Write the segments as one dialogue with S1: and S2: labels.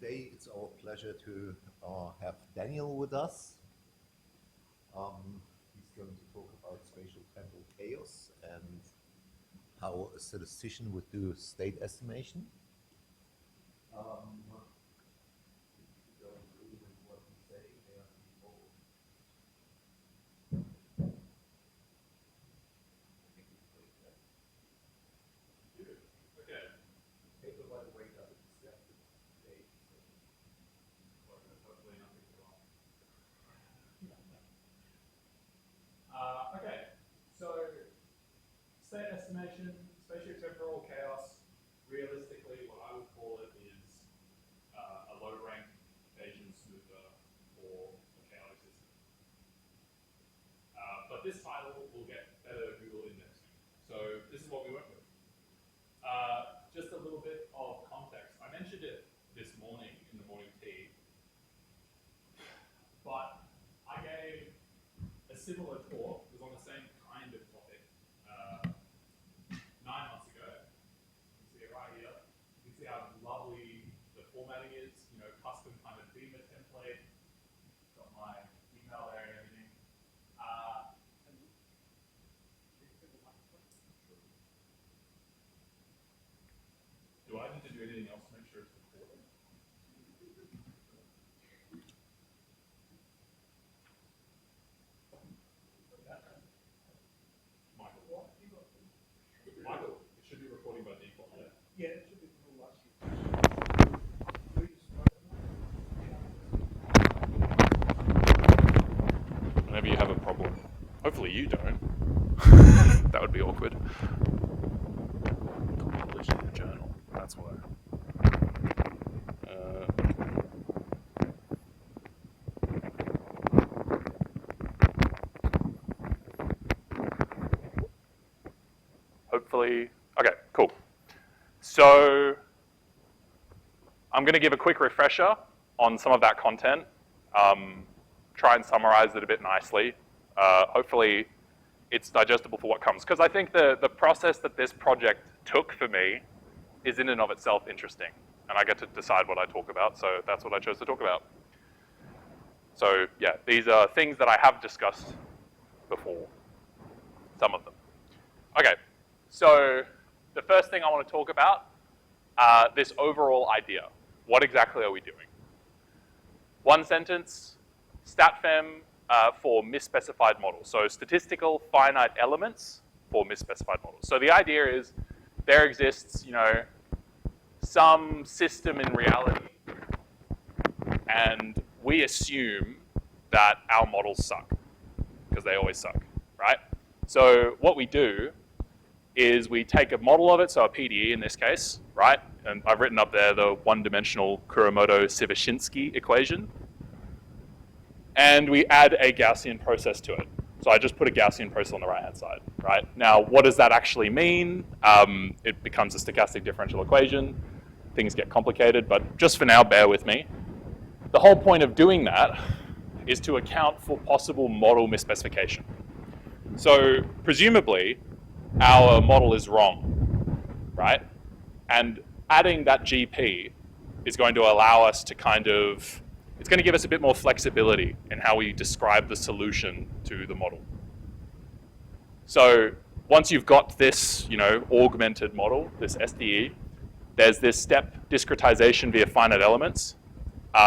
S1: today it's our pleasure to have Daniel with us. He's going to talk about spatiotemporal chaos and how a statistician would do state estimation.
S2: State estimation, spatiotemporal chaos, realistically what I would call it is a low rank Bayesian smoother for a chaotic system. But this title will get better Google indexing. So this is what we went with. Just a little bit of context. I mentioned it this morning in the morning tea, but I gave a similar talk. It was on the same kind of topic 9 months ago. You can see it right here. You can see how lovely the formatting is. You know, custom kind of Beamer template. Got my email there and everything. Do I need to do anything else to make sure it's recorded? Michael, it should be recording by default.
S3: Yeah, it should be from last year.
S2: Whenever you have a problem. Hopefully you don't. That would be awkward. Publish in the journal. That's why. Hopefully, okay, cool. So I'm going to give a quick refresher on some of that content, try and summarize it a bit nicely. Hopefully it's digestible for what comes. Because I think the process that this project took for me is in and of itself interesting. And I get to decide what I talk about, so that's what I chose to talk about. So yeah, these are things that I have discussed before, some of them. Okay, so the first thing I want to talk about, this overall idea. What exactly are we doing? One sentence, StatFEM for misspecified models. So statistical finite elements for misspecified models. So the idea is there exists, you know, some system in reality, and we assume that our models suck, because they always suck, right? So what we do is we take a model of it, so a PDE in this case, right? And I've written up there the one-dimensional Kuromoto-Sivashinsky equation. And we add a Gaussian process to it. So I just put a Gaussian process on the right-hand side, right? Now, what does that actually mean? It becomes a stochastic differential equation. Things get complicated, but just for now, bear with me. The whole point of doing that is to account for possible model misspecification. So presumably, our model is wrong, right? And adding that GP is going to allow us to kind of, it's going to give us a bit more flexibility in how we describe the solution to the model. So once you've got this, you know, augmented model, this SDE, there's this step discretization via finite elements.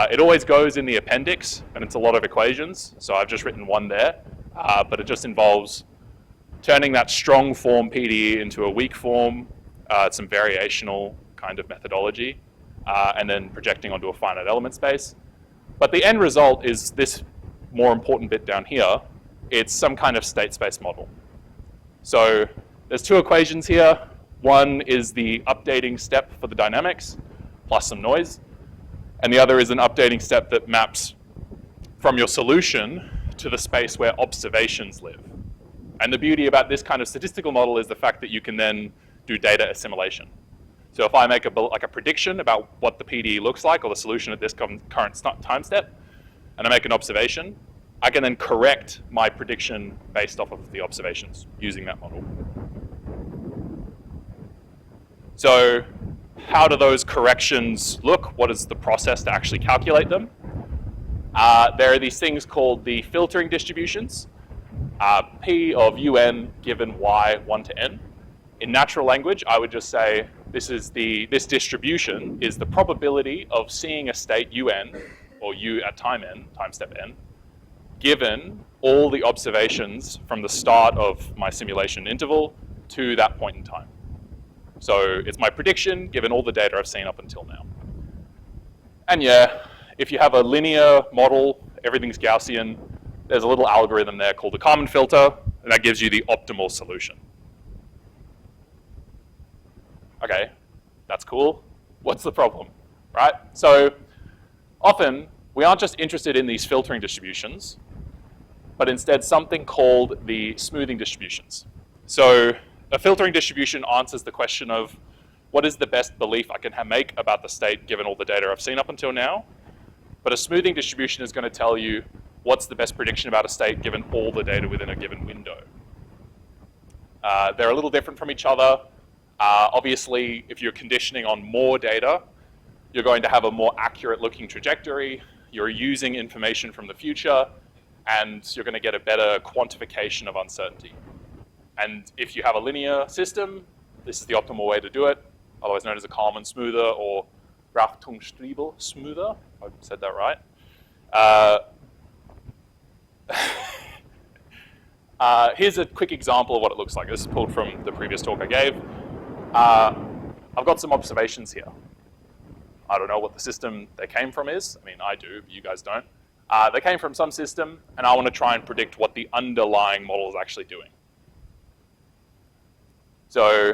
S2: It always goes in the appendix, and it's a lot of equations. So I've just written one there, but it just involves turning that strong form PDE into a weak form, some variational kind of methodology, and then projecting onto a finite element space. But the end result is this more important bit down here. It's some kind of state space model. So there's two equations here. One is the updating step for the dynamics, plus some noise. And the other is an updating step that maps from your solution to the space where observations live. And the beauty about this kind of statistical model is the fact that you can then do data assimilation. So if I make a prediction about what the PDE looks like, or the solution at this current time step, and I make an observation, I can then correct my prediction based off of the observations using that model. So how do those corrections look? What is the process to actually calculate them? There are these things called the filtering distributions. P of un given y 1 to n. In natural language, I would just say this distribution is the probability of seeing a state un, or u at time n, time step n, given all the observations from the start of my simulation interval to that point in time. So it's my prediction given all the data I've seen up until now. And yeah, if you have a linear model, everything's Gaussian, there's a little algorithm there called the Kalman filter, and that gives you the optimal solution. Okay, that's cool. What's the problem, right? So often, we aren't just interested in these filtering distributions, but instead something called the smoothing distributions. So a filtering distribution answers the question of what is the best belief I can make about the state given all the data I've seen up until now. But a smoothing distribution is going to tell you what's the best prediction about a state given all the data within a given window. They're a little different from each other. Obviously, if you're conditioning on more data, you're going to have a more accurate looking trajectory. You're using information from the future, and you're going to get a better quantification of uncertainty. And if you have a linear system, this is the optimal way to do it, otherwise known as a Kalman smoother or Richtungsstribel smoother. I said that right. Here's a quick example of what it looks like. This is pulled from the previous talk I gave. I've got some observations here. I don't know what the system they came from is. I mean, I do, but you guys don't. They came from some system, and I want to try and predict what the underlying model is actually doing. So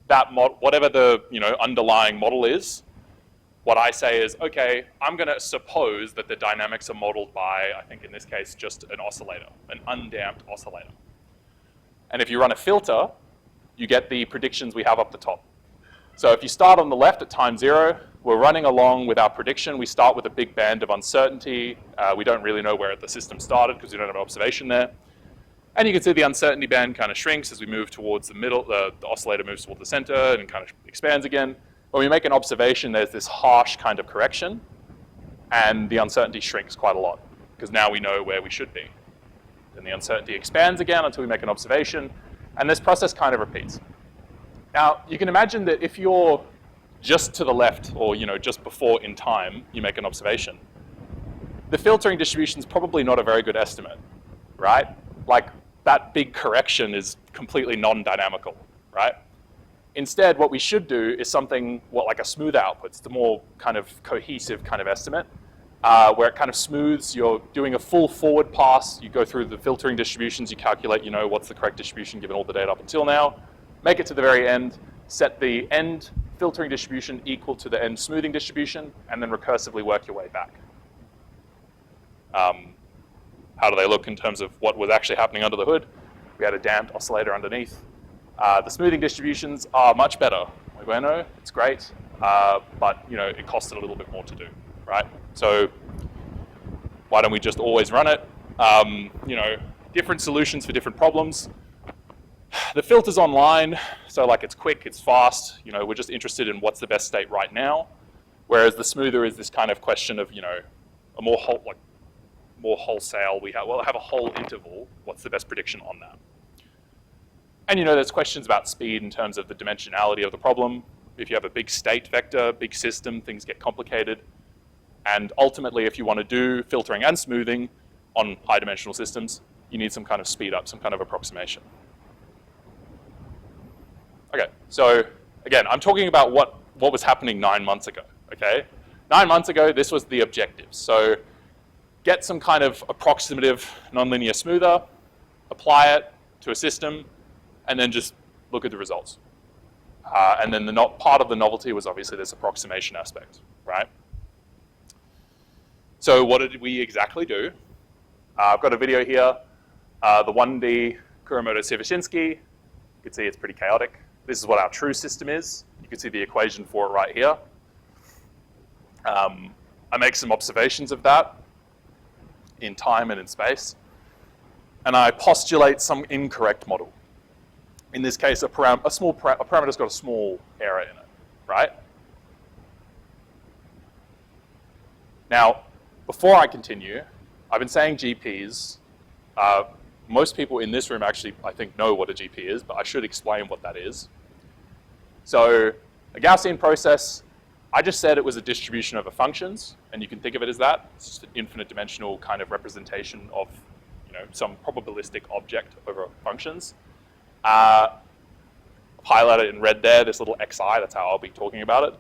S2: that whatever the underlying model is, what I say is, okay, I'm going to suppose that the dynamics are modeled by, I think in this case, just an oscillator, an undamped oscillator. And if you run a filter, you get the predictions we have up the top. So if you start on the left at time 0, we're running along with our prediction. We start with a big band of uncertainty. We don't really know where the system started because we don't have an observation there. And you can see the uncertainty band kind of shrinks as we move towards the middle. The oscillator moves towards the center and kind of expands again. When we make an observation, there's this harsh kind of correction, and the uncertainty shrinks quite a lot because now we know where we should be. Then the uncertainty expands again until we make an observation, and this process kind of repeats. Now, you can imagine that if you're just to the left, or just before in time, you make an observation, the filtering distribution is probably not a very good estimate, right? Like, that big correction is completely non-dynamical, right? Instead, what we should do is something like a smooth output. It's the more kind of cohesive kind of estimate, where it kind of smooths. You're doing a full forward pass. You go through the filtering distributions. You calculate, what's the correct distribution given all the data up until now. Make it to the very end. Set the end filtering distribution equal to the end smoothing distribution, and then recursively work your way back. How do they look in terms of what was actually happening under the hood? We had a damped oscillator underneath. The smoothing distributions are much better. Bueno, it's great, but it costed a little bit more to do, right? So why don't we just always run it? Different solutions for different problems. The filter's online, so it's quick, it's fast. We're just interested in what's the best state right now. Whereas the smoother is this kind of question of a more wholesale. We'll have a whole interval. What's the best prediction on that? And there's questions about speed in terms of the dimensionality of the problem. If you have a big state vector, big system, things get complicated. And ultimately, if you want to do filtering and smoothing on high dimensional systems, you need some kind of speed up, some kind of approximation. Okay, so again, I'm talking about what was happening 9 months ago, okay? 9 months ago, this was the objective. So get some kind of approximative nonlinear smoother, apply it to a system, and then just look at the results. And then part of the novelty was obviously this approximation aspect, right? So what did we exactly do? I've got a video here, the 1D Kuramoto-Sierpyczynski. You can see it's pretty chaotic. This is what our true system is. You can see the equation for it right here. I make some observations of that in time and in space, and I postulate some incorrect model. In this case, a parameter's got a small error in it, right? Now, before I continue, I've been saying GPs. Most people in this room actually, I think, know what a GP is, but I should explain what that is. So a Gaussian process, I just said it was a distribution over functions, and you can think of it as that. It's just an infinite dimensional kind of representation of, you know, some probabilistic object over functions. I've highlighted in red there, this little xi, that's how I'll be talking about it.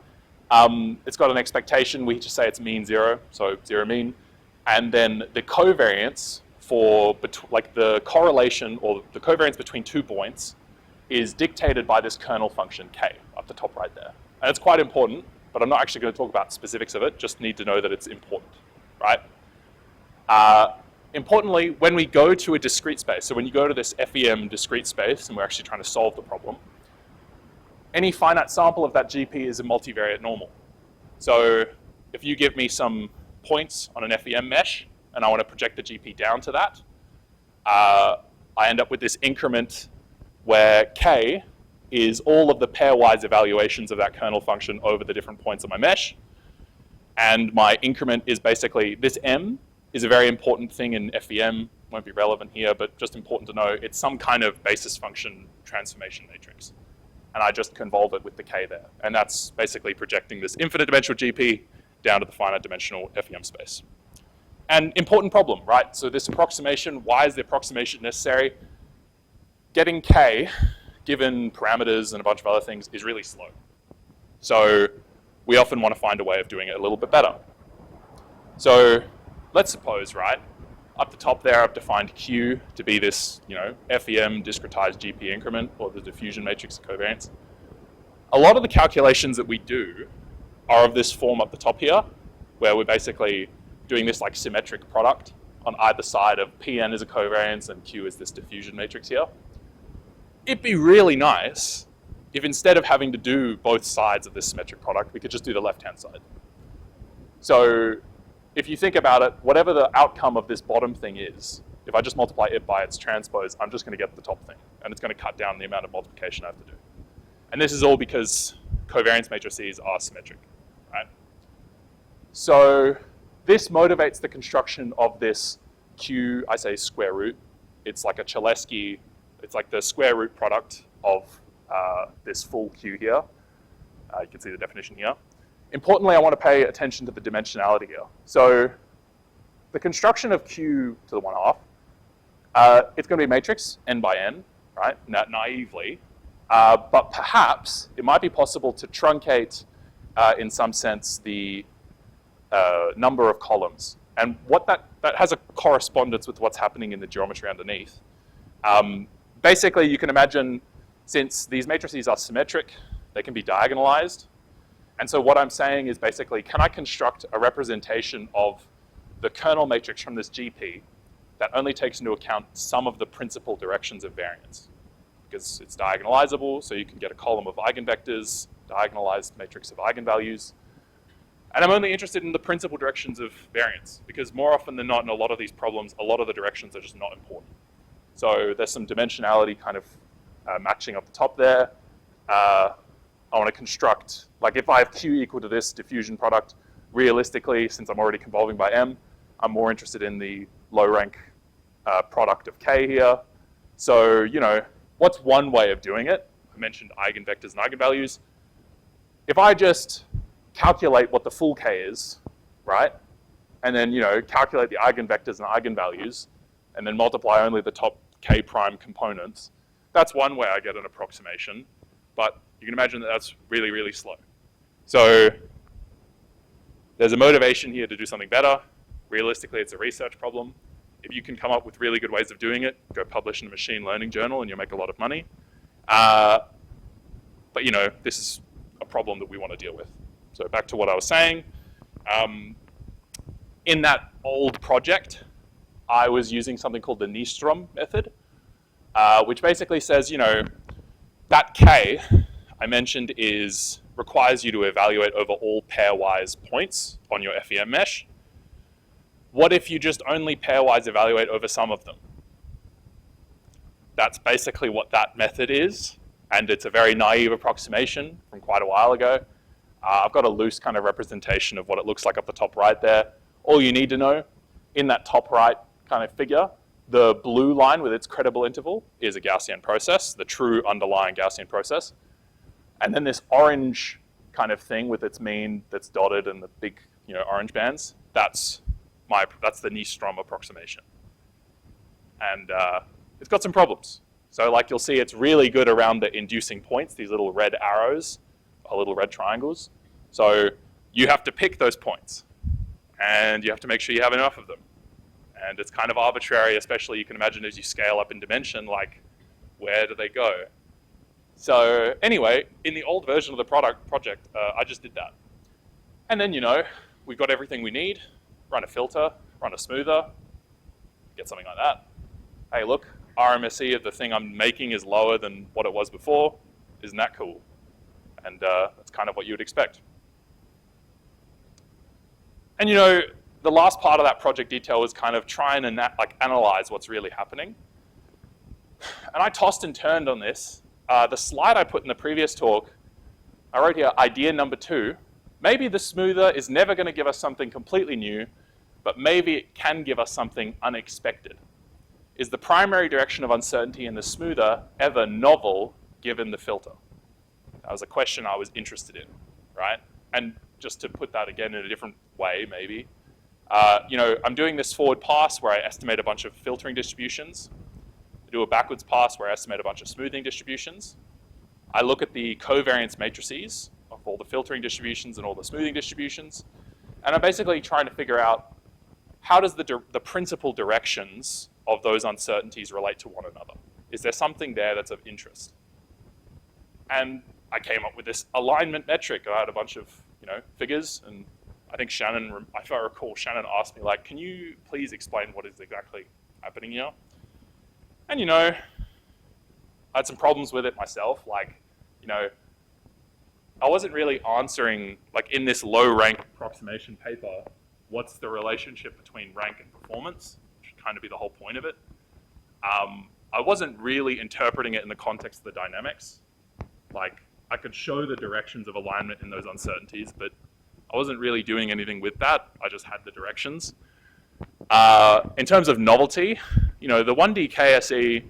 S2: It's got an expectation, we just say it's mean zero, so zero mean. And then the covariance for, like the correlation or the covariance between 2 points is dictated by this kernel function k up the top right there. And it's quite important, but I'm not actually going to talk about specifics of it, just need to know that it's important, right? Importantly, when we go to a discrete space, so when you go to this FEM discrete space and we're actually trying to solve the problem, any finite sample of that GP is a multivariate normal. So if you give me some points on an FEM mesh and I want to project the GP down to that, I end up with this increment where k is all of the pairwise evaluations of that kernel function over the different points of my mesh. And my increment is basically, this m is a very important thing in FEM, won't be relevant here, but just important to know, it's some kind of basis function transformation matrix. And I just convolve it with the k there. And that's basically projecting this infinite dimensional GP down to the finite dimensional FEM space. An important problem, right? So this approximation, why is the approximation necessary? Getting k, given parameters and a bunch of other things, is really slow. So we often want to find a way of doing it a little bit better. So let's suppose, right, up the top there I've defined Q to be this, you know, FEM discretized GP increment, or the diffusion matrix of covariance. A lot of the calculations that we do are of this form up the top here, where we're basically doing this like symmetric product on either side of Pn is a covariance and Q is this diffusion matrix here. It'd be really nice if instead of having to do both sides of this symmetric product, we could just do the left-hand side. So if you think about it, whatever the outcome of this bottom thing is, if I just multiply it by its transpose, I'm just going to get the top thing. And it's going to cut down the amount of multiplication I have to do. And this is all because covariance matrices are symmetric, right? So this motivates the construction of this Q, I say square root. It's like a Cholesky, it's like the square root product of this full Q here. You can see the definition here. Importantly, I want to pay attention to the dimensionality here. So the construction of Q to the 1/2, it's going to be a matrix, n by n, right, naively. But perhaps it might be possible to truncate, in some sense, the number of columns. And what that has a correspondence with what's happening in the geometry underneath. Basically, you can imagine, since these matrices are symmetric, they can be diagonalized. And so what I'm saying is basically, can I construct a representation of the kernel matrix from this GP that only takes into account some of the principal directions of variance? Because it's diagonalizable, so you can get a column of eigenvectors, diagonalized matrix of eigenvalues. And I'm only interested in the principal directions of variance, because more often than not in a lot of these problems, a lot of the directions are just not important. So there's some dimensionality kind of matching up the top there. I want to construct, like if I have Q equal to this diffusion product, realistically, since I'm already convolving by M, I'm more interested in the low rank product of K here. So, you know, what's one way of doing it? I mentioned eigenvectors and eigenvalues. If I just calculate what the full K is, right? And then, you know, calculate the eigenvectors and eigenvalues, and then multiply only the top K prime components, that's one way I get an approximation. But you can imagine that that's really, really slow. So there's a motivation here to do something better. Realistically, it's a research problem. If you can come up with really good ways of doing it, go publish in a machine learning journal and you'll make a lot of money. But you know, this is a problem that we want to deal with. So back to what I was saying. In that old project, I was using something called the Nystrom method, which basically says, you know, that K I mentioned requires you to evaluate over all pairwise points on your FEM mesh. What if you just only pairwise evaluate over some of them? That's basically what that method is, and it's a very naive approximation from quite a while ago. I've got a loose kind of representation of what it looks like up the top right there. All you need to know, in that top right kind of figure, the blue line with its credible interval is a Gaussian process, the true underlying Gaussian process. And then this orange kind of thing with its mean that's dotted and the big, orange bands, that's the Nystrom approximation. And it's got some problems. So like you'll see, it's really good around the inducing points, these little red arrows, or little red triangles. So you have to pick those points, and you have to make sure you have enough of them. And it's kind of arbitrary, especially you can imagine as you scale up in dimension, like where do they go? So anyway, in the old version of the project, I just did that. And then, we've got everything we need, run a filter, run a smoother, get something like that. Hey, look, RMSE of the thing I'm making is lower than what it was before. Isn't that cool? And that's kind of what you would expect. And the last part of that project detail was kind of trying to analyze what's really happening. And I tossed and turned on this. The slide I put in the previous talk, I wrote here, idea number 2. Maybe the smoother is never going to give us something completely new, but maybe it can give us something unexpected. Is the primary direction of uncertainty in the smoother ever novel given the filter? That was a question I was interested in, right? And just to put that again in a different way, maybe, I'm doing this forward pass where I estimate a bunch of filtering distributions. I do a backwards pass where I estimate a bunch of smoothing distributions. I look at the covariance matrices of all the filtering distributions and all the smoothing distributions. And I'm basically trying to figure out how does the principal directions of those uncertainties relate to one another? Is there something there that's of interest? And I came up with this alignment metric. I had a bunch of figures, and I think Shannon, if I recall, Shannon asked me, can you please explain what is exactly happening here? And I had some problems with it myself. I wasn't really answering, in this low rank approximation paper, what's the relationship between rank and performance, which would kind of be the whole point of it. I wasn't really interpreting it in the context of the dynamics. I could show the directions of alignment in those uncertainties, but I wasn't really doing anything with that. I just had the directions. In terms of novelty, the 1D KSE,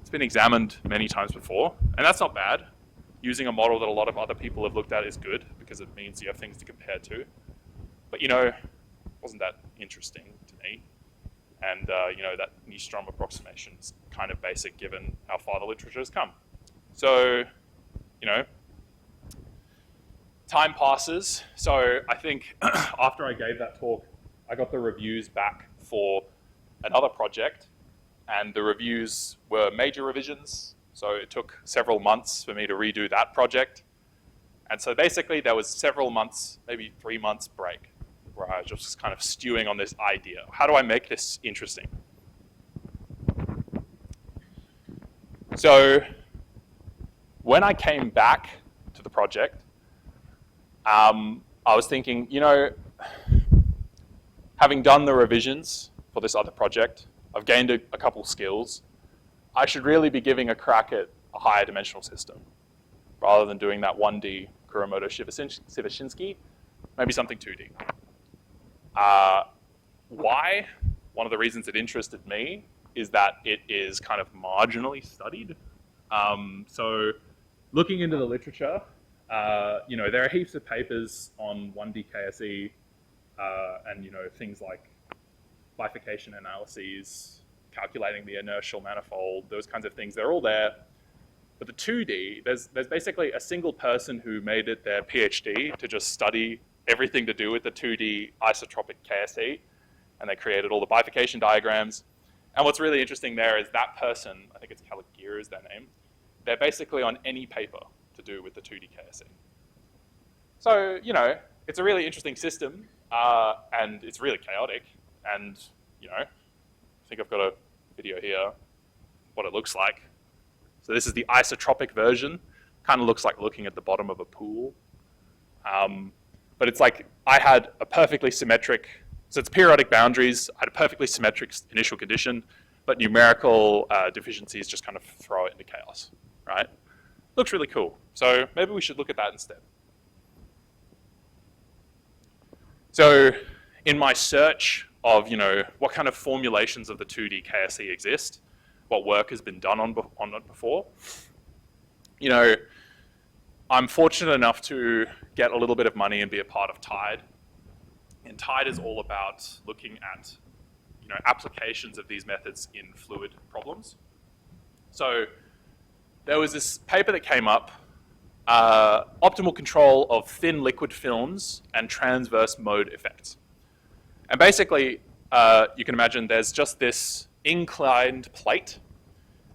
S2: it's been examined many times before, and that's not bad. Using a model that a lot of other people have looked at is good because it means you have things to compare to. But it wasn't that interesting to me. And that Nystrom approximation is kind of basic given how far the literature has come. So, time passes. So I think after I gave that talk, I got the reviews back for another project, and the reviews were major revisions. So it took several months for me to redo that project. And so basically there was several months, maybe 3 months break, where I was just kind of stewing on this idea. How do I make this interesting? So when I came back to the project, I was thinking, having done the revisions for this other project, I've gained a couple skills. I should really be giving a crack at a higher dimensional system rather than doing that 1D Kuromoto-Sivashinsky, maybe something 2D. Why? One of the reasons it interested me is that it is kind of marginally studied. So looking into the literature, there are heaps of papers on 1D KSE and things like bifurcation analyses, calculating the inertial manifold, those kinds of things, they're all there. But the 2D, there's basically a single person who made it their PhD to just study everything to do with the 2D isotropic KSE, and they created all the bifurcation diagrams. And what's really interesting there is that person, I think it's Caligier is their name, they're basically on any paper to do with the 2D KSE. So, it's a really interesting system, and it's really chaotic, and, I think I've got a video here, what it looks like. So this is the isotropic version. Kind of looks like looking at the bottom of a pool. But it's like I had a perfectly symmetric, so it's periodic boundaries. I had a perfectly symmetric initial condition, but numerical deficiencies just kind of throw it into chaos, right? Looks really cool. So maybe we should look at that instead. So in my search of, what kind of formulations of the 2D KSE exist, what work has been done on it before, I'm fortunate enough to get a little bit of money and be a part of TIDE. And TIDE is all about looking at, applications of these methods in fluid problems. So there was this paper that came up, optimal control of thin liquid films and transverse mode effects. And basically, you can imagine there's just this inclined plate,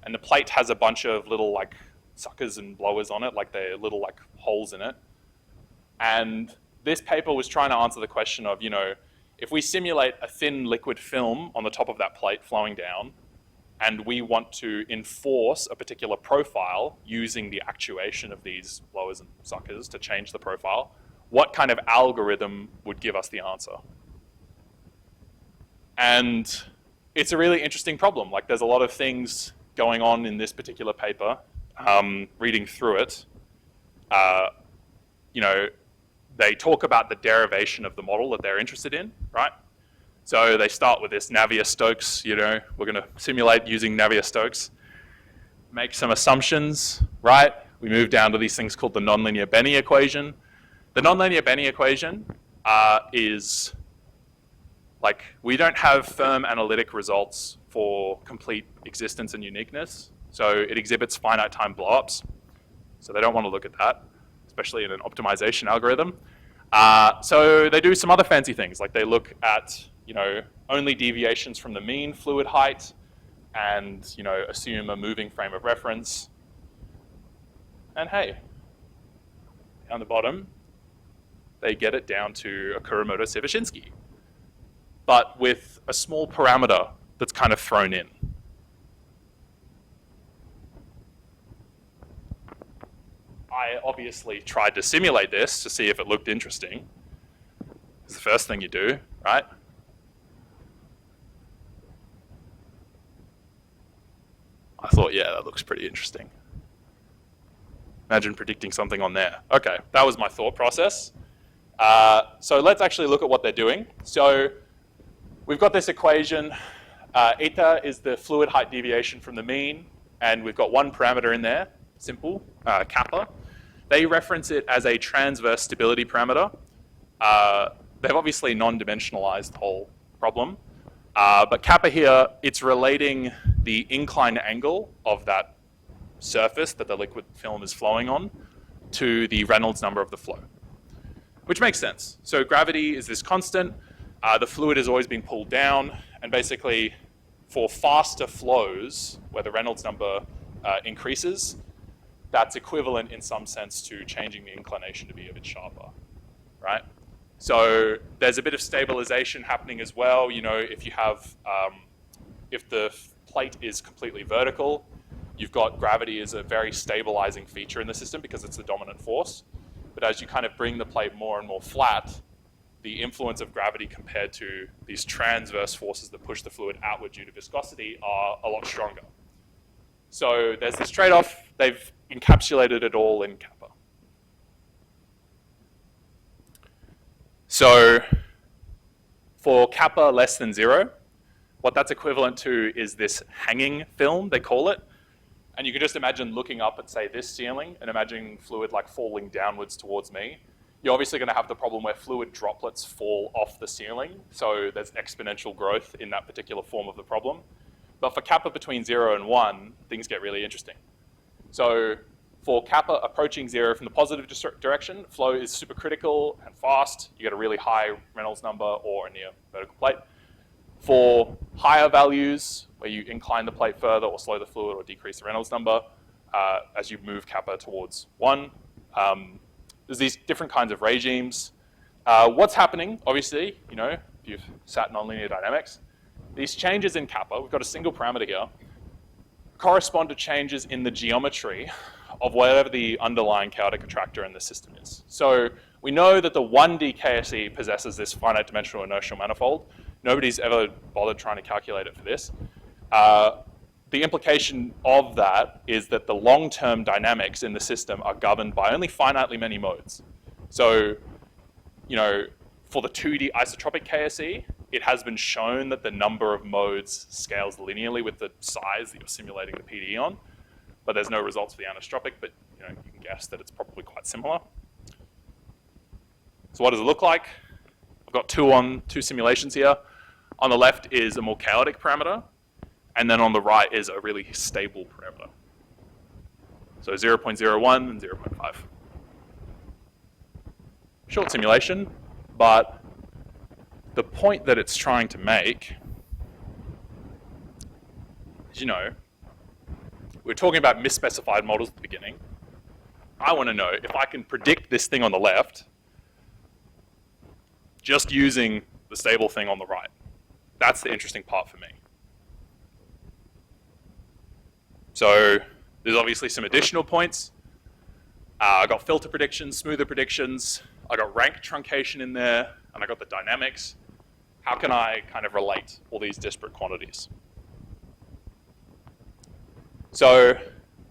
S2: and the plate has a bunch of little suckers and blowers on it, they're little holes in it. And this paper was trying to answer the question of, if we simulate a thin liquid film on the top of that plate flowing down, and we want to enforce a particular profile using the actuation of these blowers and suckers to change the profile, what kind of algorithm would give us the answer? And it's a really interesting problem. There's a lot of things going on in this particular paper. Reading through it, they talk about the derivation of the model that they're interested in, right? So they start with this Navier-Stokes, we're going to simulate using Navier-Stokes, make some assumptions, right? We move down to these things called the nonlinear Benny equation. The nonlinear Benny equation is we don't have firm analytic results for complete existence and uniqueness. So it exhibits finite time blowups. So they don't want to look at that, especially in an optimization algorithm. So they do some other fancy things, they look at only deviations from the mean fluid height and assume a moving frame of reference. And hey, down the bottom, they get it down to a Kuramoto-Sivashinsky, but with a small parameter that's kind of thrown in. I obviously tried to simulate this to see if it looked interesting. It's the first thing you do, right? I thought, yeah, that looks pretty interesting. Imagine predicting something on there. Okay, that was my thought process. So let's actually look at what they're doing. So we've got this equation. Eta is the fluid height deviation from the mean, and we've got one parameter in there, simple, kappa. They reference it as a transverse stability parameter. They've obviously non-dimensionalized the whole problem. But kappa here, it's relating the inclined angle of that surface that the liquid film is flowing on to the Reynolds number of the flow, which makes sense. So gravity is this constant. The fluid is always being pulled down, and basically for faster flows where the Reynolds number increases, that's equivalent in some sense to changing the inclination to be a bit sharper, right? So there's a bit of stabilization happening as well. If you have, if the plate is completely vertical, you've got gravity as a very stabilizing feature in the system because it's the dominant force. But as you kind of bring the plate more and more flat, the influence of gravity compared to these transverse forces that push the fluid outward due to viscosity are a lot stronger. So there's this trade-off. They've encapsulated it all in kappa. So for kappa less than 0, what that's equivalent to is this hanging film, they call it. And you can just imagine looking up at, say, this ceiling and imagining fluid falling downwards towards me. You're obviously going to have the problem where fluid droplets fall off the ceiling. So there's exponential growth in that particular form of the problem. But for kappa between 0 and 1, things get really interesting. So for kappa approaching 0 from the positive direction, flow is supercritical and fast. You get a really high Reynolds number or a near vertical plate. For higher values, where you incline the plate further or slow the fluid or decrease the Reynolds number, as you move kappa towards 1, there's these different kinds of regimes. What's happening, obviously, if you've sat nonlinear dynamics, these changes in kappa, we've got a single parameter here, correspond to changes in the geometry of whatever the underlying chaotic attractor in the system is. So we know that the 1D KSE possesses this finite dimensional inertial manifold. Nobody's ever bothered trying to calculate it for this. The implication of that is that the long-term dynamics in the system are governed by only finitely many modes. So, for the 2D isotropic KSE, it has been shown that the number of modes scales linearly with the size that you're simulating the PDE on, but there's no results for the anisotropic, but you can guess that it's probably quite similar. So what does it look like? I've got two simulations here. On the left is a more chaotic parameter, and then on the right is a really stable parameter. So 0.01 and 0.5. Short simulation, but the point that it's trying to make is, we're talking about misspecified models at the beginning. I want to know if I can predict this thing on the left just using the stable thing on the right. That's the interesting part for me. So there's obviously some additional points. I got filter predictions, smoother predictions. I got rank truncation in there, and I got the dynamics. How can I kind of relate all these disparate quantities? So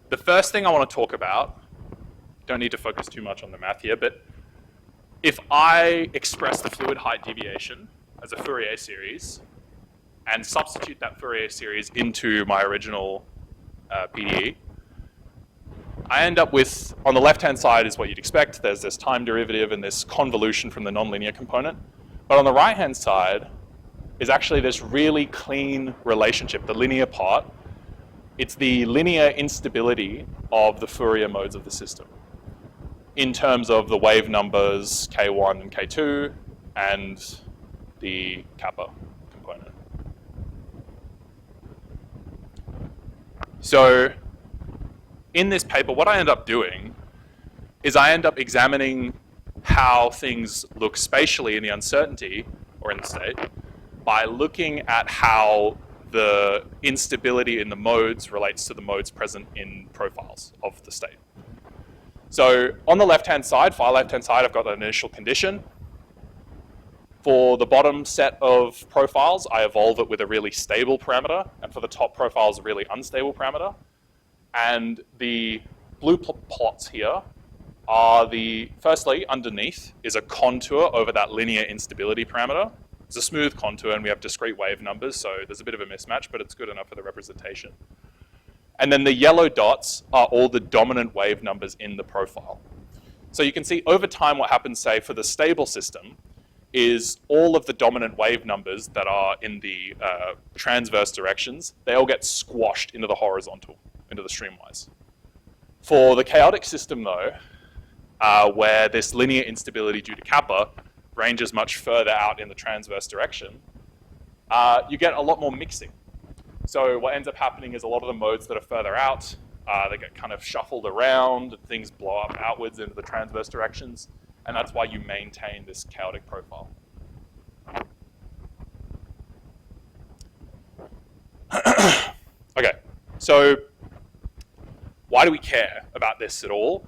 S2: the first thing I want to talk about, don't need to focus too much on the math here, but if I express the fluid height deviation as a Fourier series and substitute that Fourier series into my original PDE, I end up with, on the left-hand side is what you'd expect. There's this time derivative and this convolution from the nonlinear component. But on the right-hand side is actually this really clean relationship, the linear part. It's the linear instability of the Fourier modes of the system in terms of the wave numbers K1 and K2 and the kappa component. So in this paper, what I end up doing is I end up examining how things look spatially in the uncertainty or in the state by looking at how the instability in the modes relates to the modes present in profiles of the state. So on the left-hand side, far left-hand side, I've got an initial condition. For the bottom set of profiles, I evolve it with a really stable parameter, and for the top profiles, a really unstable parameter. And the blue plots here are firstly, underneath is a contour over that linear instability parameter. It's a smooth contour, and we have discrete wave numbers, so there's a bit of a mismatch, but it's good enough for the representation. And then the yellow dots are all the dominant wave numbers in the profile. So you can see over time what happens, say, for the stable system, is all of the dominant wave numbers that are in the transverse directions, they all get squashed into the horizontal, into the streamwise. For the chaotic system, though, where this linear instability due to kappa ranges much further out in the transverse direction, you get a lot more mixing. So what ends up happening is a lot of the modes that are further out, they get kind of shuffled around, and things blow up outwards into the transverse directions, and that's why you maintain this chaotic profile. Okay, so why do we care about this at all?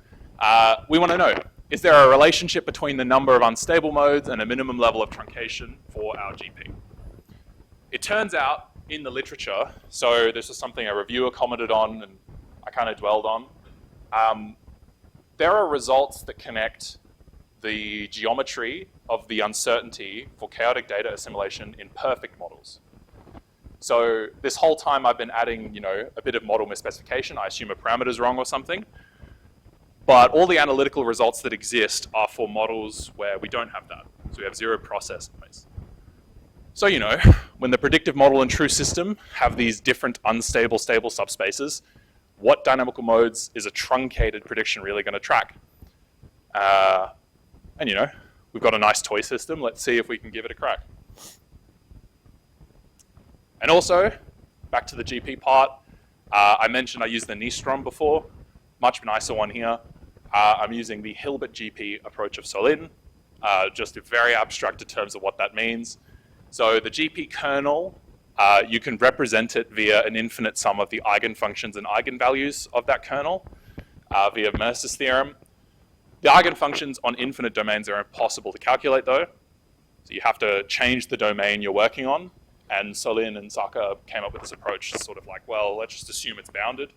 S2: We want to know, is there a relationship between the number of unstable modes and a minimum level of truncation for our GP? It turns out in the literature, so this is something a reviewer commented on and I kind of dwelled on, there are results that connect the geometry of the uncertainty for chaotic data assimilation in perfect models. So this whole time I've been adding, a bit of model misspecification. I assume a parameter's wrong or something. But all the analytical results that exist are for models where we don't have that. So we have zero process noise. So, when the predictive model and true system have these different unstable, stable subspaces, what dynamical modes is a truncated prediction really going to track? And we've got a nice toy system. Let's see if we can give it a crack. And also, back to the GP part, I mentioned I used the Nystrom before, much nicer one here. I'm using the Hilbert GP approach of Solin, just in very abstracted terms of what that means. So the GP kernel, you can represent it via an infinite sum of the eigenfunctions and eigenvalues of that kernel via Mercer's theorem. The eigenfunctions on infinite domains are impossible to calculate though. So you have to change the domain you're working on. And Solin and Saka came up with this approach, sort of like, well, let's just assume it's bounded.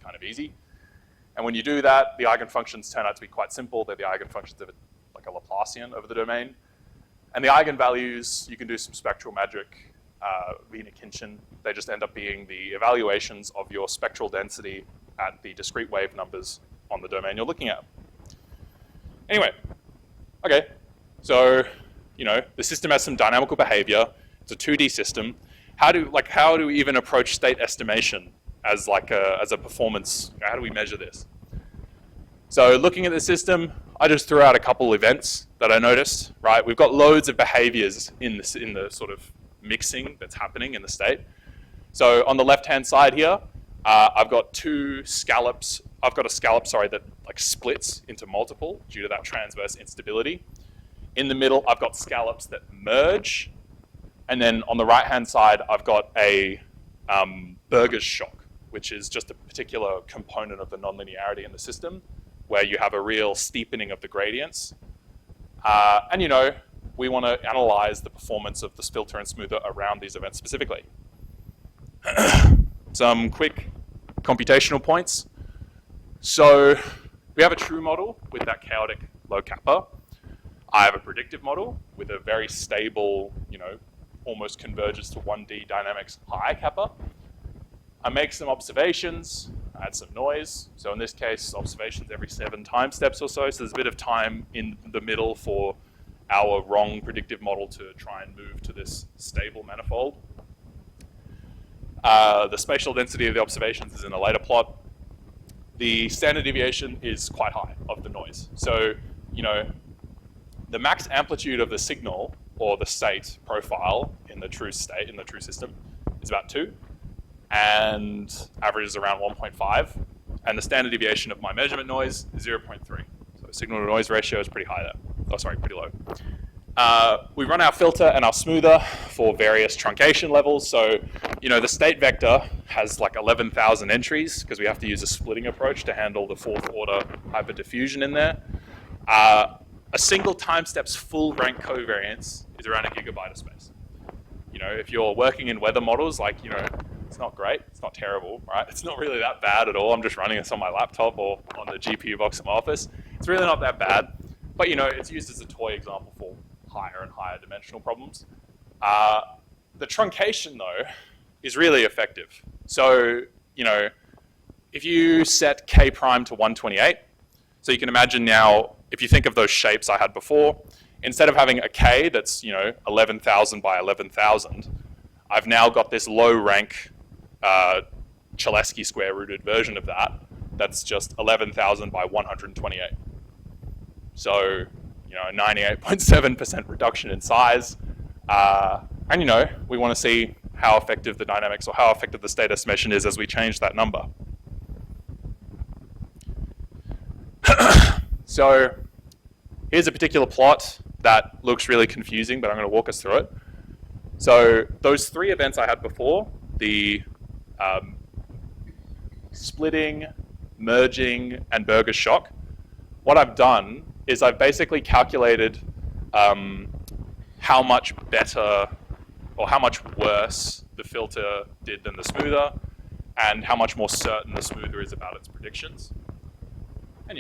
S2: Kind of easy. And when you do that, the eigenfunctions turn out to be quite simple. They're the eigenfunctions of like a Laplacian over the domain. And the eigenvalues, you can do some spectral magic, Wiener-Kinchen. They just end up being the evaluations of your spectral density at the discrete wave numbers on the domain you're looking at. Anyway, okay, so the system has some dynamical behavior. It's a 2D system. How do we even approach state estimation as a performance? How do we measure this? So looking at the system, I just threw out a couple events that I noticed. Right, we've got loads of behaviors in the sort of mixing that's happening in the state. So on the left-hand side here, I've got two scallops. I've got a scallop, that splits into multiple due to that transverse instability. In the middle, I've got scallops that merge. And then on the right-hand side, I've got a Burger's shock, which is just a particular component of the nonlinearity in the system, where you have a real steepening of the gradients. And we want to analyze the performance of this filter and smoother around these events specifically. Some quick computational points. So we have a true model with that chaotic low kappa. I have a predictive model with a very stable, almost converges to 1D dynamics high kappa. I make some observations, add some noise. So in this case, observations every 7 time steps or so. So there's a bit of time in the middle for our wrong predictive model to try and move to this stable manifold. The spatial density of the observations is in a later plot. The standard deviation is quite high of the noise. So, the max amplitude of the signal or the state profile in the true state, in the true system, is about 2, and averages around 1.5. And the standard deviation of my measurement noise is 0.3. So signal to noise ratio is pretty high there. Oh, sorry, pretty low. We run our filter and our smoother for various truncation levels. So, the state vector has 11,000 entries because we have to use a splitting approach to handle the 4th order hyperdiffusion in there. A single time step's full rank covariance is around 1 gigabyte of space. If you're working in weather models, it's not great, it's not terrible, right? It's not really that bad at all. I'm just running this on my laptop or on the GPU box in my office. It's really not that bad, but it's used as a toy example for higher and higher dimensional problems. The truncation, though, is really effective. So, if you set k prime to 128, so you can imagine now, if you think of those shapes I had before, instead of having a k that's 11,000 by 11,000, I've now got this low rank Cholesky square rooted version of that that's just 11,000 by 128. So 98.7% reduction in size. And we want to see how effective the dynamics or how effective the state estimation is as we change that number. So here's a particular plot that looks really confusing, but I'm going to walk us through it. So those 3 events I had before, the splitting, merging, and Burger's shock, what I've done is I've basically calculated how much better or how much worse the filter did than the smoother, and how much more certain the smoother is about its predictions. And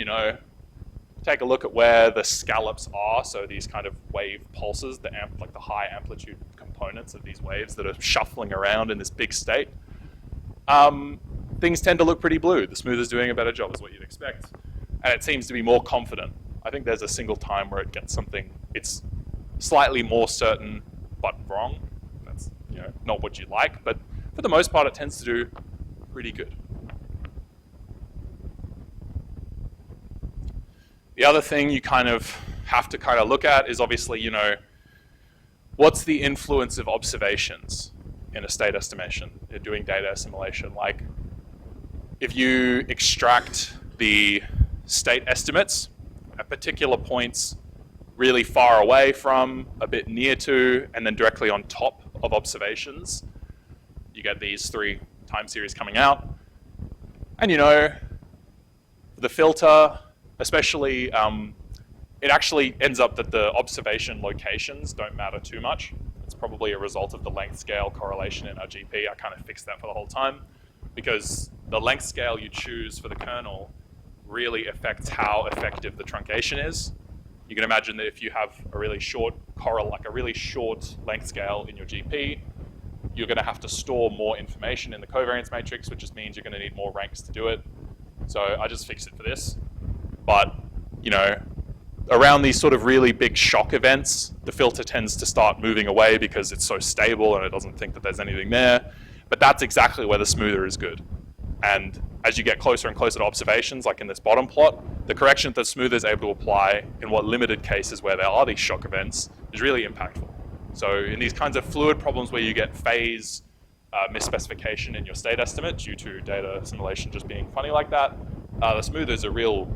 S2: take a look at where the scallops are, so these kind of wave pulses, the high amplitude components of these waves that are shuffling around in this big state. Things tend to look pretty blue. The smoother's doing a better job, is what you'd expect. And it seems to be more confident. I think there's a single time where it gets something, it's slightly more certain, but wrong. That's not what you like, but for the most part, it tends to do pretty good. The other thing you kind of have to look at is obviously, what's the influence of observations in a state estimation? You're doing data assimilation. Like, if you extract the state estimates at particular points really far away from, a bit near to, and then directly on top of observations, you get these 3 time series coming out. And the filter, especially, it actually ends up that the observation locations don't matter too much. It's probably a result of the length scale correlation in our GP. I kind of fixed that for the whole time, because the length scale you choose for the kernel really affects how effective the truncation is. You can imagine that if you have a really short like a really short length scale in your GP, you're going to have to store more information in the covariance matrix, which just means you're going to need more ranks to do it. So I just fixed it for this. But, you know, around these sort of really big shock events, the filter tends to start moving away because it's so stable and it doesn't think that there's anything there. But that's exactly where the smoother is good. And as you get closer and closer to observations, like in this bottom plot, the correction that the smoother is able to apply in what limited cases where there are these shock events is really impactful. So in these kinds of fluid problems where you get phase misspecification in your state estimate due to data assimilation just being funny like that, the smoother is a real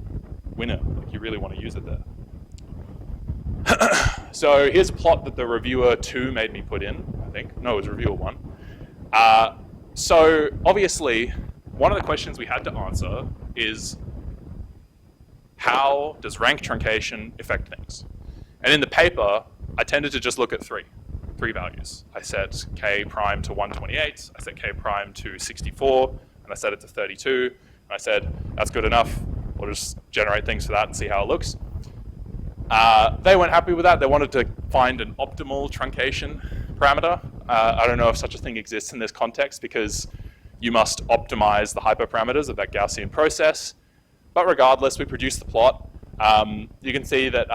S2: winner. Like, you really want to use it there. So here's a plot that the reviewer 2 made me put in, I think. No, it was reviewer 1. So obviously, one of the questions we had to answer is, how does rank truncation affect things? And in the paper, I tended to just look at three values. I set k prime to 128, I set k prime to 64, and I set it to 32. And I said, that's good enough. We'll just generate things for that and see how it looks. They weren't happy with that. They wanted to find an optimal truncation parameter. I don't know if such a thing exists in this context because you must optimize the hyperparameters of that Gaussian process. But regardless, we produced the plot. You can see that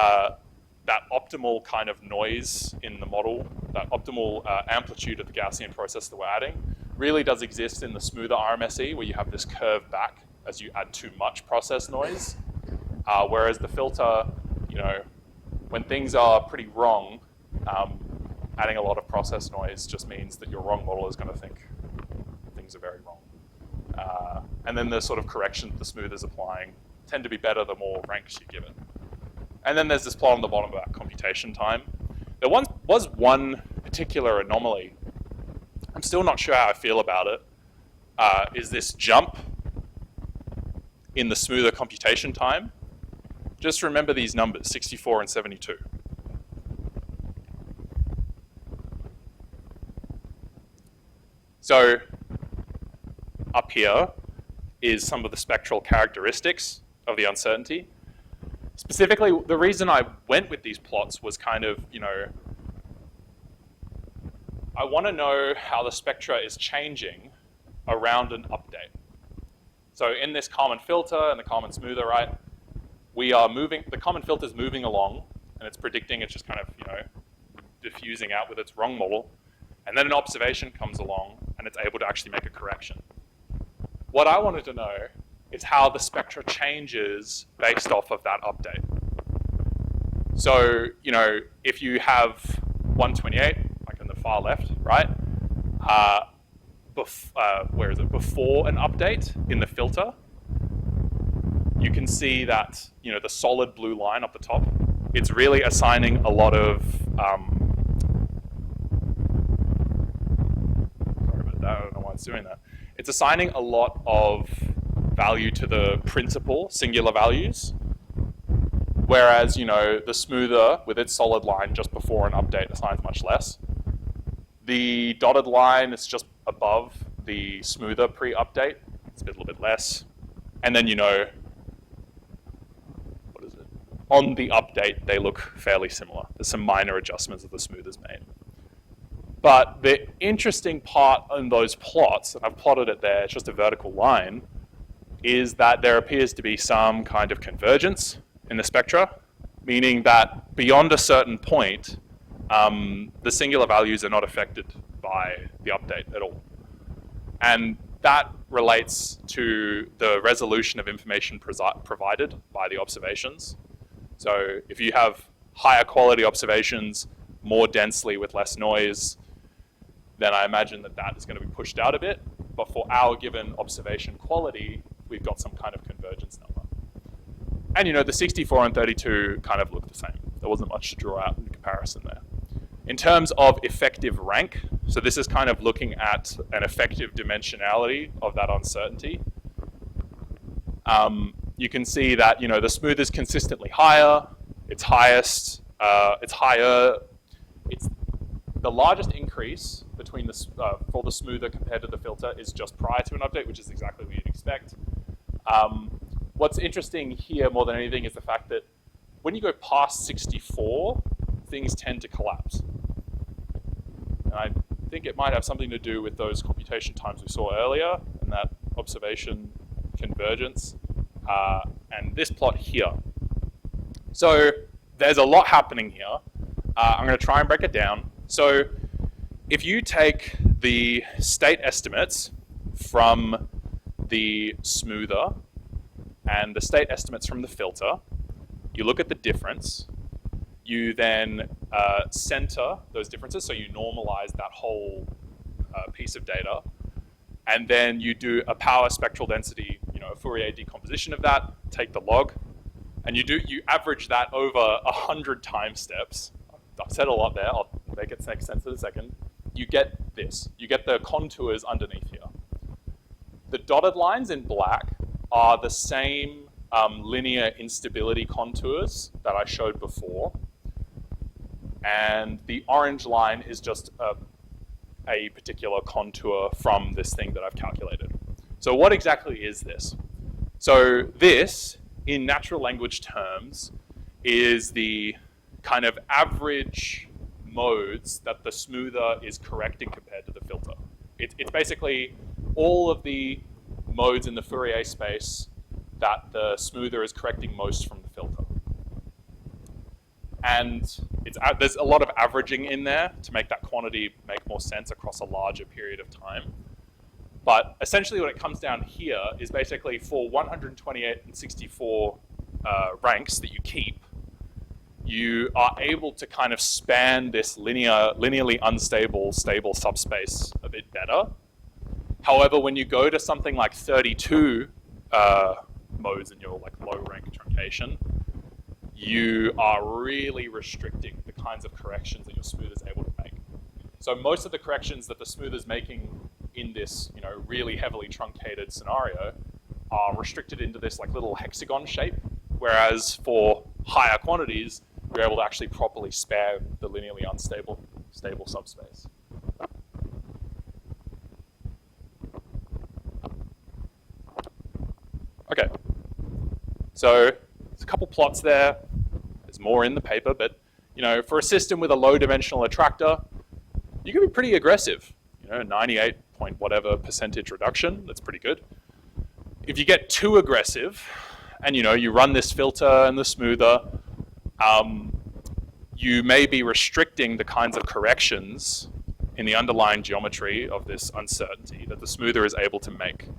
S2: that optimal kind of noise in the model, that optimal amplitude of the Gaussian process that we're adding, really does exist in the smoother RMSE, where you have this curve back as you add too much process noise. Whereas the filter, you know, when things are pretty wrong, adding a lot of process noise just means that your wrong model is going to think things are very wrong. And then the sort of corrections the smoother is applying tend to be better the more ranks you give it. And then there's this plot on the bottom about computation time. There once was one particular anomaly. I'm still not sure how I feel about it. Is this jump in the smoother computation time? Just remember these numbers, 64 and 72. So up here is some of the spectral characteristics of the uncertainty. Specifically, the reason I went with these plots was kind of, you know, I want to know how the spectra is changing around an update. So in this common filter and the common smoother, right, we are moving, the common filter is moving along, and it's predicting, it's just kind of, you know, diffusing out with its wrong model. And then an observation comes along, and it's able to actually make a correction. What I wanted to know is how the spectra changes based off of that update. So, you know, if you have 128, like in the far left, right? Where is it? Before an update in the filter, you can see that, you know, the solid blue line up the top, it's really assigning a lot of, sorry about that, I don't know why it's doing that. It's assigning a lot of value to the principal singular values, whereas, you know, the smoother with its solid line just before an update assigns much less. The dotted line is just above the smoother pre-update. It's a little bit less. And then, you know, what is it? On the update, they look fairly similar. There's some minor adjustments that the smoothers made. But the interesting part in those plots, and I've plotted it there, it's just a vertical line, is that there appears to be some kind of convergence in the spectra, meaning that beyond a certain point, the singular values are not affected by the update at all. And that relates to the resolution of information provided by the observations. So if you have higher quality observations, more densely with less noise, then I imagine that that is going to be pushed out a bit. But for our given observation quality, we've got some kind of convergence number. And, you know, the 64 and 32 kind of look the same. There wasn't much to draw out in comparison there. In terms of effective rank, so this is kind of looking at an effective dimensionality of that uncertainty. You can see that, you know, the smooth is consistently higher, it's highest, it's higher, it's the largest increase between the, for the smoother compared to the filter is just prior to an update, which is exactly what you'd expect. What's interesting here more than anything is the fact that when you go past 64, things tend to collapse. And I think it might have something to do with those computation times we saw earlier and that observation convergence and this plot here. So there's a lot happening here. I'm going to try and break it down. So if you take the state estimates from the smoother and the state estimates from the filter, you look at the difference, you then center those differences, so you normalize that whole piece of data, and then you do a power spectral density, a Fourier decomposition of that, take the log, and you average that over 100 time steps. I've said a lot there, I'll make it make sense in a second. You get this, you get the contours underneath here. The dotted lines in black are the same linear instability contours that I showed before. And the orange line is just a particular contour from this thing that I've calculated. So what exactly is this? So this, in natural language terms, is the kind of average modes that the smoother is correcting compared to the filter. It's basically all of the modes in the Fourier space that the smoother is correcting most from the filter. And there's a lot of averaging in there to make that quantity make more sense across a larger period of time. But essentially what it comes down here is basically for 128 and 64 ranks that you keep, you are able to kind of span this linearly unstable, stable subspace a bit better. However, when you go to something like 32 modes in your low rank truncation, you are really restricting the kinds of corrections that your smoother is able to make. So most of the corrections that the smoother is making in this, really heavily truncated scenario are restricted into this little hexagon shape, whereas for higher quantities, you're able to actually properly spare the linearly unstable, stable subspace. Okay, so there's a couple plots there. There's more in the paper, but for a system with a low dimensional attractor, you can be pretty aggressive. 98 point whatever percentage reduction, that's pretty good. If you get too aggressive, and you run this filter and the smoother, you may be restricting the kinds of corrections in the underlying geometry of this uncertainty that the smoother is able to make.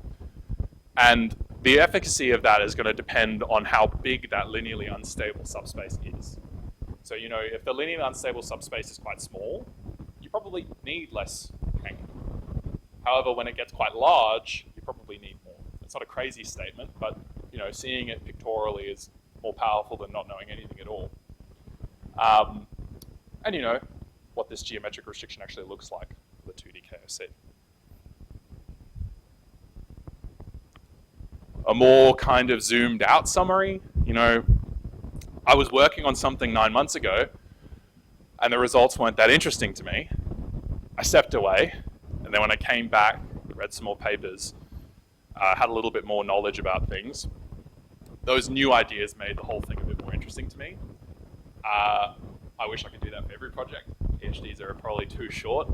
S2: And the efficacy of that is going to depend on how big that linearly unstable subspace is. So, if the linearly unstable subspace is quite small, you probably need less crank. However, when it gets quite large, you probably need more. It's not a crazy statement, but seeing it pictorially is more powerful than not knowing anything at all. And what this geometric restriction actually looks like for the 2D KOC. A more kind of zoomed out summary, I was working on something 9 months ago and the results weren't that interesting to me. I stepped away, and then when I came back, read some more papers, had a little bit more knowledge about things. Those new ideas made the whole thing a bit more interesting to me. I wish I could do that for every project. PhDs are probably too short.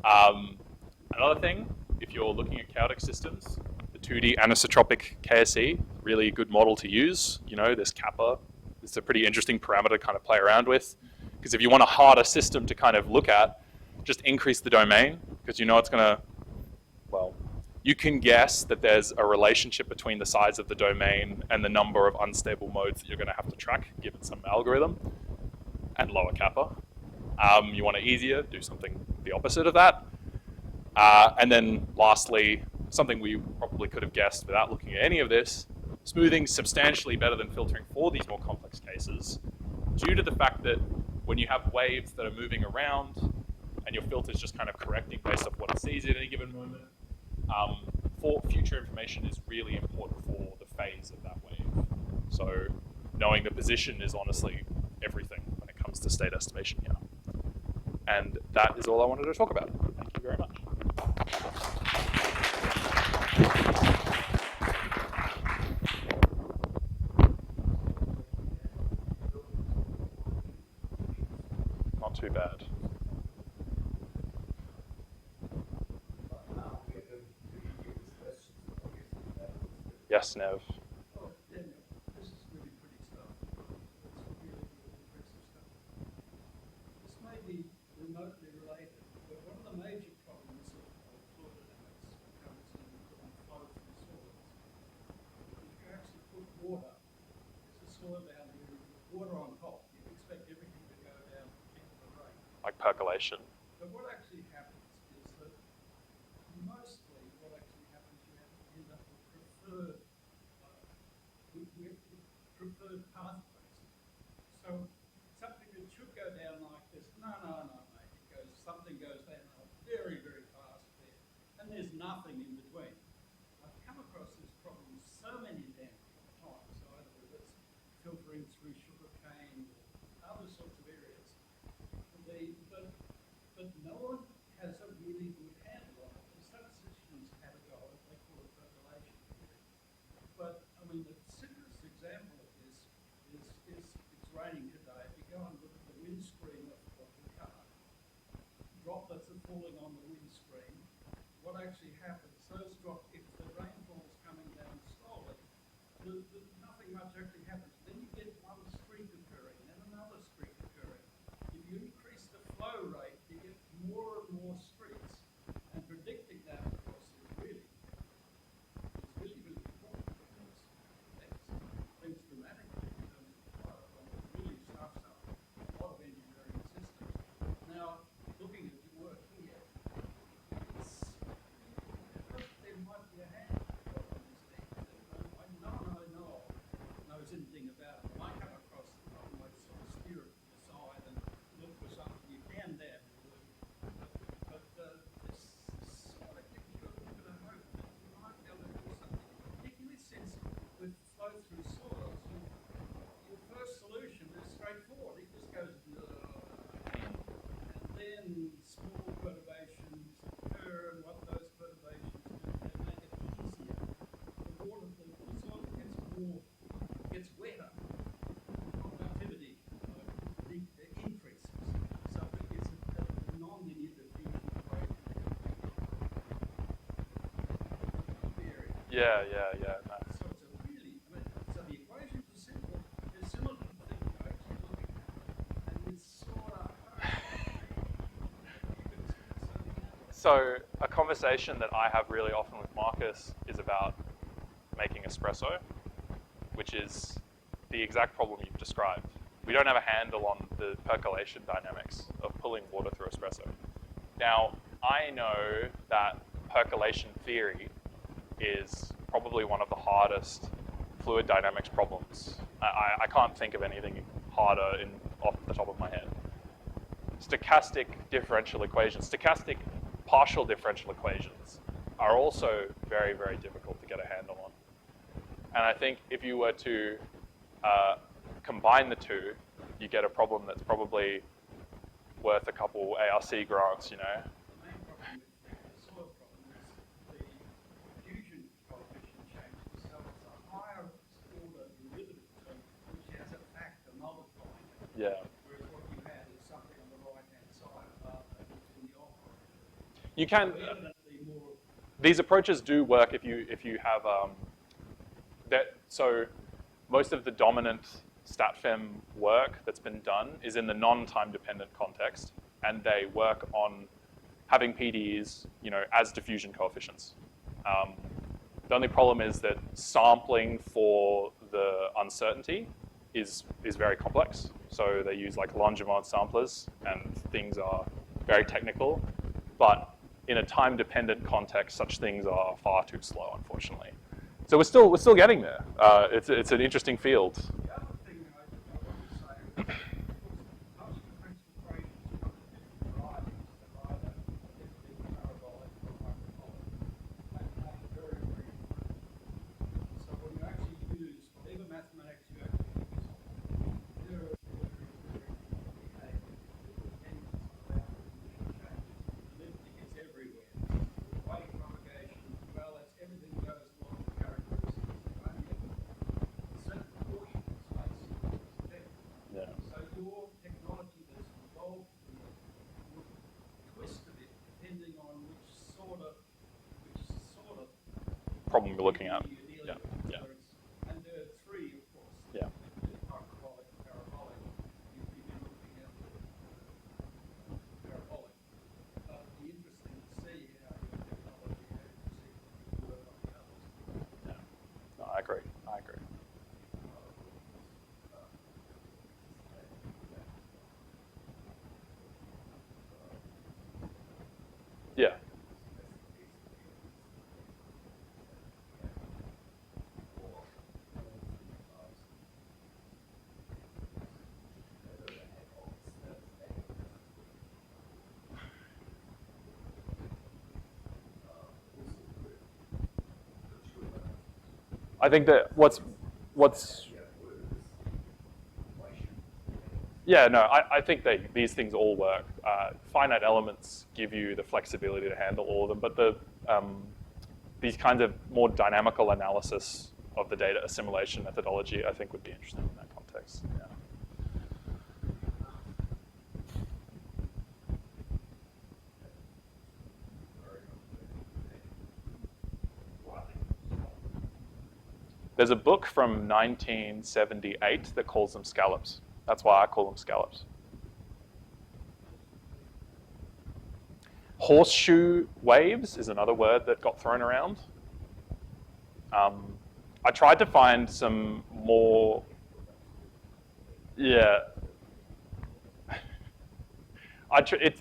S2: Another thing, if you're looking at chaotic systems, the 2D anisotropic KSE, really good model to use. This kappa, it's a pretty interesting parameter to kind of play around with. Because if you want a harder system to kind of look at, just increase the domain, because it's going to, you can guess that there's a relationship between the size of the domain and the number of unstable modes that you're going to have to track, given some algorithm, and lower kappa. You want it easier, do something the opposite of that. And then lastly, something we probably could have guessed without looking at any of this, smoothing substantially better than filtering for these more complex cases, due to the fact that when you have waves that are moving around and your filter is just kind of correcting based off what it sees at any given moment, for future information is really important for the phase of that wave. So knowing the position is honestly everything when it comes to state estimation here. And that is all I wanted to talk about. Thank you very much. not too bad.
S1: But now we are going to review this question. So obviously that was
S2: Yes, Nev.
S3: Oh, Daniel, this is really pretty stuff. It's really, really impressive stuff. This may be remotely related, but one of the major problems of fluid dynamics comes in from flow through solids. If you actually put water, there's a soil down here, with water on top, you expect everything to go down into the rain.
S2: Like percolation.
S3: But what actually happens is that mostly what actually happens, you end up with preferred pathways. So something that should go down like this, no, mate. Something goes down very, very fast there, and there's nothing in between. I've come across this problem so many damn times, either with it's filtering through sugarcane or other sorts of areas. But no one has a really good handle on it. The statisticians have a go at it, they call it percolation theory. But I mean, the simplest example of this is it's raining today. If you go and look at the windscreen of your car, droplets are falling on the windscreen. What actually happens, those droplets, if the rainfall is coming down slowly, nothing much actually happens. Then you get one streak occurring, then another streak occurring. If you increase the flow rate, you get more and more streaks. And predicting that, of course, is really important because it affects things dramatically in terms of flow, and it really stuffs up a lot of engineering systems. Now, looking at your work here, there might be a hand on this thing. No one knows anything about it. I come across it, I might sort of steer it to the side and look for something you can damn do. But this sort of gives you a little bit of hope that you might be able to do something, particularly since with flow through soils, your first solution is straightforward. It just goes and then small perturbations occur, and what those perturbations do, they make it easier. The water, the soil gets wetter. Conductivity increases. So it's a non-linear diffusion equation.
S2: Yeah. No.
S3: So it's a really, so the equations are simple. They're similar to the thing you're actually looking at, and it's sort of
S2: So a conversation that I have really often with Marcus is about making espresso, which is the exact problem you've described. We don't have a handle on the percolation dynamics of pulling water through espresso. Now, I know that percolation theory is probably one of the hardest fluid dynamics problems. I can't think of anything harder off the top of my head. Stochastic differential equations, stochastic partial differential equations are also very, very difficult to get a handle on. And I think if you were to combine the two, you get a problem that's probably worth a couple ARC grants, you know.
S3: The main problem with the soil problem is the diffusion coefficient changes. So it's a higher order derivative term, which has a factor multiplying it.
S2: Yeah.
S3: Whereas what you had is something on the right-hand side rather than in the operator.
S2: You can.
S3: So evidently more.
S2: These approaches do work if you have that. So most of the dominant StatFEM work that's been done is in the non-time dependent context, and they work on having PDEs, you know, as diffusion coefficients. The only problem is that sampling for the uncertainty is very complex. So they use like Langevin samplers, and things are very technical. But in a time-dependent context, such things are far too slow, unfortunately. So we're still getting there. It's an interesting field.
S3: The other thing I want to say is, most of the principal equations come in different varieties. They're either elliptic, parabolic, or hyperbolic. And they're very, very different. So when you actually use whatever mathematics you actually use, very, very, very different behavior. Depends about condition changes. Elliptic is everywhere. Wave propagation, well, it's everything goes along the characteristics. Only a certain portion of space is affected.
S2: Yeah.
S3: So
S2: problem we're looking at.
S3: You're
S2: Yeah,
S3: dealing with,
S2: yeah.
S3: whether it's, and there are three, of course.
S2: Yeah.
S3: Hyperbolic, parabolic. You've been looking at parabolic. It'd be interesting to see how your technology would work on the others.
S2: Yeah. No, I agree. I agree. Yeah. I think that what's yeah, no, I think these things all work. Finite elements give you the flexibility to handle all of them, but these kinds of more dynamical analysis of the data assimilation methodology, I think, would be interesting in that context. Yeah. There's a book from 1978 that calls them scallops. That's why I call them scallops. Horseshoe waves is another word that got thrown around. I tried to find some more, yeah.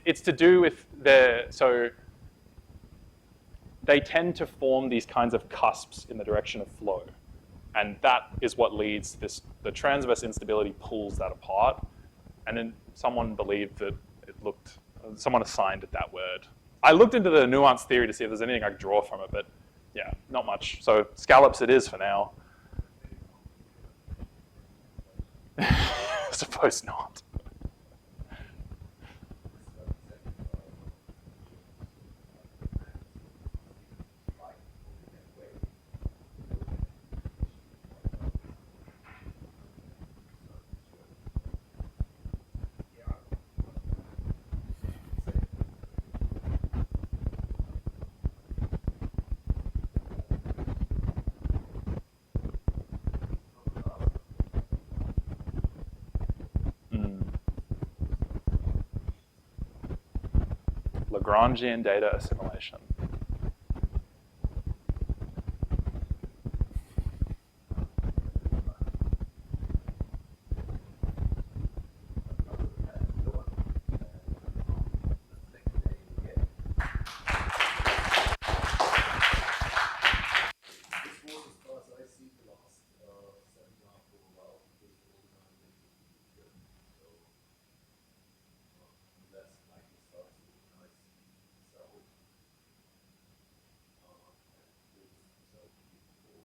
S2: It's to do with so they tend to form these kinds of cusps in the direction of flow. And that is what leads to the transverse instability pulls that apart. And then someone believed that someone assigned it that word. I looked into the nuance theory to see if there's anything I could draw from it, but yeah, not much. So scallops it is for now. I suppose not. Lagrangian data assimilation.